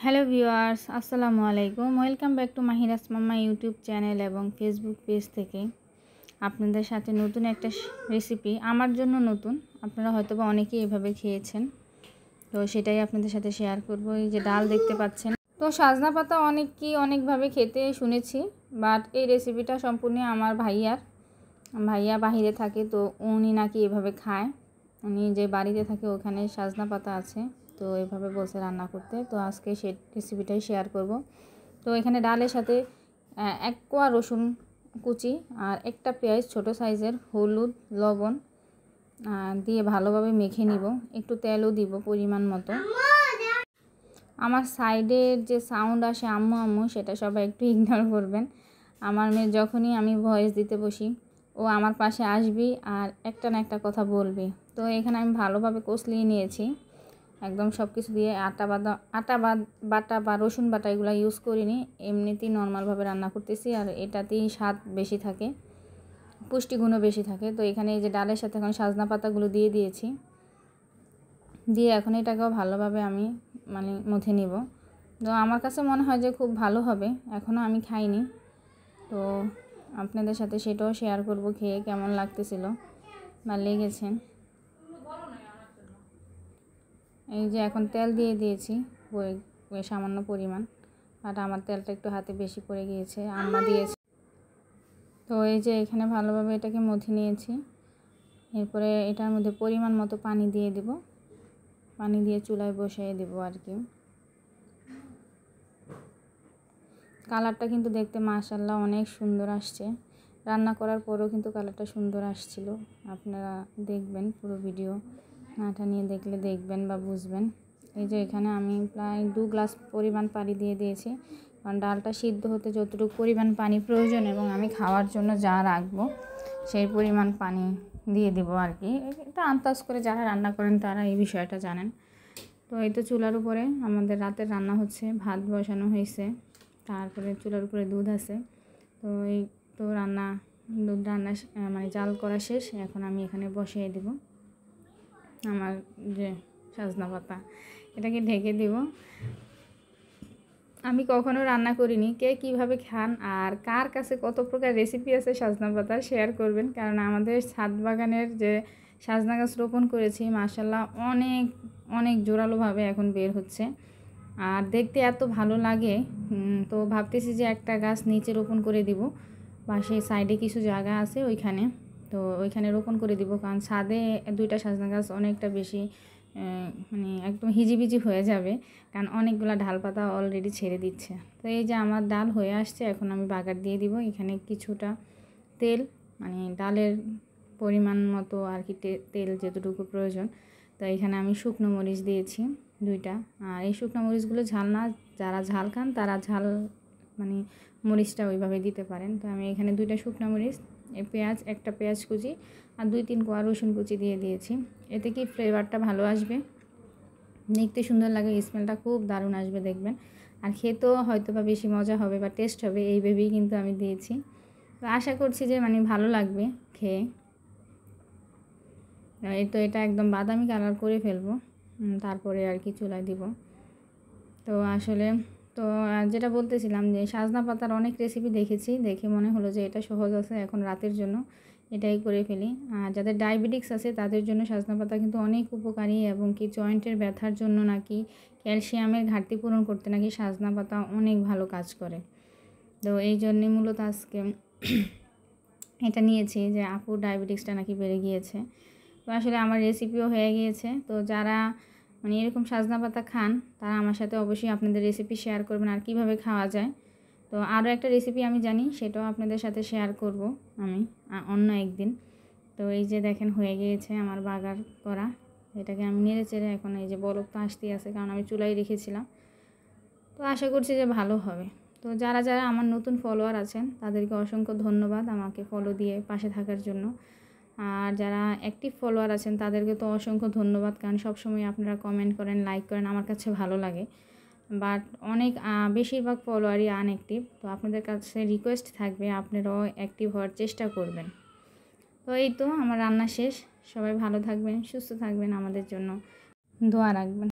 Hello viewers, আসসালামু আলাইকুম। Welcome back to Mahira's mamma YouTube channel এবং ফেসবুক পেজ থেকে আপনাদের সাথে নতুন একটা রেসিপি। আমার জন্য নতুন, আপনারা হয়তোবা অনেকেই এভাবে খেয়েছেন, তো সেটাই আপনাদের সাথে শেয়ার করব। এই যে ডাল দেখতে পাচ্ছেন, তো সজনা পাতা অনেকেই অনেকভাবে খেতে শুনেছি, বাট এই রেসিপিটা সম্পূর্ণ আমার ভাইয়া বাহিরে থাকে, তো উনি নাকি এভাবে খায়। উনি যে বাড়িতে থাকে ওখানে সজনা পাতা আছে, তো এভাবে বসে রান্না করতে। তো আজকে সেই রেসিপিটাই শেয়ার করব। তো এখানে ডালের সাথে 1 কোয়া রসুন কুচি আর একটা পেঁয়াজ ছোট সাইজের, হলুদ লবণ দিয়ে ভালোভাবে মেখে নিব। একটু তেলও দিব পরিমাণ মতো। আমার সাইডের যে সাউন্ড আসে আম্মু আম্মু, সেটা সবাই একটু ইগনোর করবেন। আমার মেয়ে যখনই আমি ভয়েস দিতে বসি, ও আমার পাশে আসবি আর একটা না একটা কথা বলবি। তো এখানে আমি ভালোভাবে কষলিয়ে নিয়েছি, একদম সব কিছু দিয়ে। আটা বাটা বা রসুন বাটা এগুলো ইউজ করিনি, এমনিতেই নর্মালভাবে রান্না করতেছি। আর এটাতেই স্বাদ বেশি থাকে, পুষ্টিগুণও বেশি থাকে। তো এখানে এই যে ডালের সাথে এখন সজনা পাতাগুলো দিয়ে দিয়েছি, দিয়ে এখন এটাকেও ভালোভাবে আমি মথে নিব। তো আমার কাছে মনে হয় যে খুব ভালো হবে, এখনও আমি খাইনি, তো আপনাদের সাথে সেটাও শেয়ার করব খেয়ে কেমন লাগতেছিল বা লেগেছে। এই যে এখন তেল দিয়ে দিয়েছি সামান্য পরিমাণ, আর আমার তেলটা একটু হাতে বেশি পড়ে গিয়েছে, আম্মা দিয়েছে। তো এই যে এখানে ভালোভাবে এটাকে মথে নিয়েছি। এরপরে এটার মধ্যে পরিমাণ মতো পানি দিয়ে দেব, পানি দিয়ে চুলায় বসিয়ে দেব আর কি। কালারটা কিন্তু দেখতে মাশাআল্লাহ অনেক সুন্দর আসছে, রান্না করার পরেও কিন্তু কালারটা সুন্দর আসছিল। আপনারা দেখবেন পুরো ভিডিও, নাটা নিয়ে দেখলে দেখবেন বা বুঝবেন। এই যে এখানে আমি প্রায় 2 গ্লাস পরিমাণ পানি দিয়ে দিয়েছি, কারণ ডালটা সিদ্ধ হতে যতটুকু পরিমাণ পানি প্রয়োজন এবং আমি খাওয়ার জন্য যা রাখবো সেই পরিমাণ পানি দিয়ে দেবো আর কি। এটা আন্দাজ করে যারা রান্না করেন তারা এই বিষয়টা জানেন। তো এই তো চুলার উপরে আমাদের রাতের রান্না হচ্ছে, ভাত বসানো হয়েছে, তারপরে চুলার উপরে দুধ আছে। তো এই তো দুধ রান্না জাল করা শেষ। এখন আমি এখানে বসিয়ে দেব আমার যে সজনা পাতা, এটাকে ঢেকে দিব। আমি কখনো রান্না করিনি, কে কীভাবে খান আর কার কাছে কত প্রকার রেসিপি আছে সজনা পাতা শেয়ার করবেন। কারণ আমাদের ছাদ বাগানের যে সজনা গাছ রোপণ করেছি, মাশাআল্লাহ অনেক অনেক জোরালোভাবে এখন বের হচ্ছে, আর দেখতে এত ভালো লাগে। তো ভাবতেছি যে একটা গাছ নিচে রোপণ করে দিব, বা সেই সাইডে কিছু জায়গা আছে ওইখানে, তো ওইখানে রোপণ করে দিব। কারণ ছাদে 2টা সজনা গাছ অনেকটা বেশি একদম হিজিবিজি হয়ে যাবে, কারণ অনেকগুলো ডাল পাতা অলরেডি ছেড়ে দিচ্ছে। তো এই যে আমার ডাল হয়ে আসছে, এখন আমি বাগার দিয়ে দিব। এখানে কিছুটা তেল, ডালের পরিমাণ মতো আর কি, তেল যতটুকু প্রয়োজন। তো এখানে আমি শুকনো মরিচ দিয়েছি 2টা। আর এই শুকনো মরিচগুলো ঝাল না, যারা ঝাল খান তারা ঝাল মরিচটা ওইভাবে দিতে পারেন। তো আমি এখানে 2টা শুকনো মরিচ, একটা পেঁয়াজ কুচি আর 2-3 কোয়া রসুন কুচি দিয়ে দিয়েছি। এতে কি ফ্লেভারটা ভালো আসবে, দেখতে সুন্দর লাগে, স্মেলটা খুব দারুণ আসবে দেখবেন। আর খেতেও হয়তো বা বেশি মজা হবে বা টেস্ট হবে, এই ভেবেই কিন্তু আমি দিয়েছি। তো আশা করছি যে ভালো লাগবে খেয়ে। এই তো এটা একদম বাদামি কালার করে ফেলবো, তারপরে আর কি চুলায় দিব। তো আসলে তো যেটা বলতেছিলাম যে সজনা পাতার অনেক রেসিপি দেখেছি, দেখে মনে হলো যে এটা সহজ আছে, এখন রাতের জন্য এটাই করে ফেলি। আর যাদের ডায়াবেটিক্স আছে তাদের জন্য সজনা পাতা কিন্তু অনেক উপকারী, এবং কি জয়েন্টের ব্যথার জন্য নাকি, ক্যালসিয়ামের ঘাটতি পূরণ করতে নাকি সজনা পাতা অনেক ভালো কাজ করে। তো এই জন্যই মূলত আজকে এটা নিয়েছি, যে আপুর ডায়াবেটিক্সটা নাকি বেড়ে গিয়েছে। তো আসলে আমার রেসিপিও হয়ে গিয়েছে। তো যারা এরকম সজনা পাতা খান তারা আমার সাথে অবশ্যই আপনাদের রেসিপি শেয়ার করবেন আর কিভাবে খাওয়া যায়। তো আরও একটা রেসিপি আমি জানি, সেটাও আপনাদের সাথে শেয়ার করব আমি অন্য একদিন। তো এই যে দেখেন হয়ে গিয়েছে আমার বাগার করা, এটাকে আমি নেড়ে চেড়ে এখন এই যে বরফ তো আসতেই আছে, কারণ আমি চুলায় রেখেছিলাম। তো আশা করছি যে ভালো হবে। তো যারা যারা আমার নতুন ফলোয়ার আছেন তাদেরকে অসংখ্য ধন্যবাদ আমাকে ফলো দিয়ে পাশে থাকার জন্য। আর যারা অ্যাক্টিভ ফলোয়ার আছেন তাদেরকে তো অসংখ্য ধন্যবাদ, কারণ সবসময় আপনারা কমেন্ট করেন, লাইক করেন, আমার কাছে ভালো লাগে। বাট অনেক বেশিরভাগ ফলোয়ারই আনঅ্যাক্টিভ। তো আপনাদের কাছে রিকোয়েস্ট থাকবে আপনারাও অ্যাক্টিভ হওয়ার চেষ্টা করবেন। তো এই তো আমার রান্না শেষ, সবাই ভালো থাকবেন, সুস্থ থাকবেন, আমাদের জন্য দোয়া রাখবেন।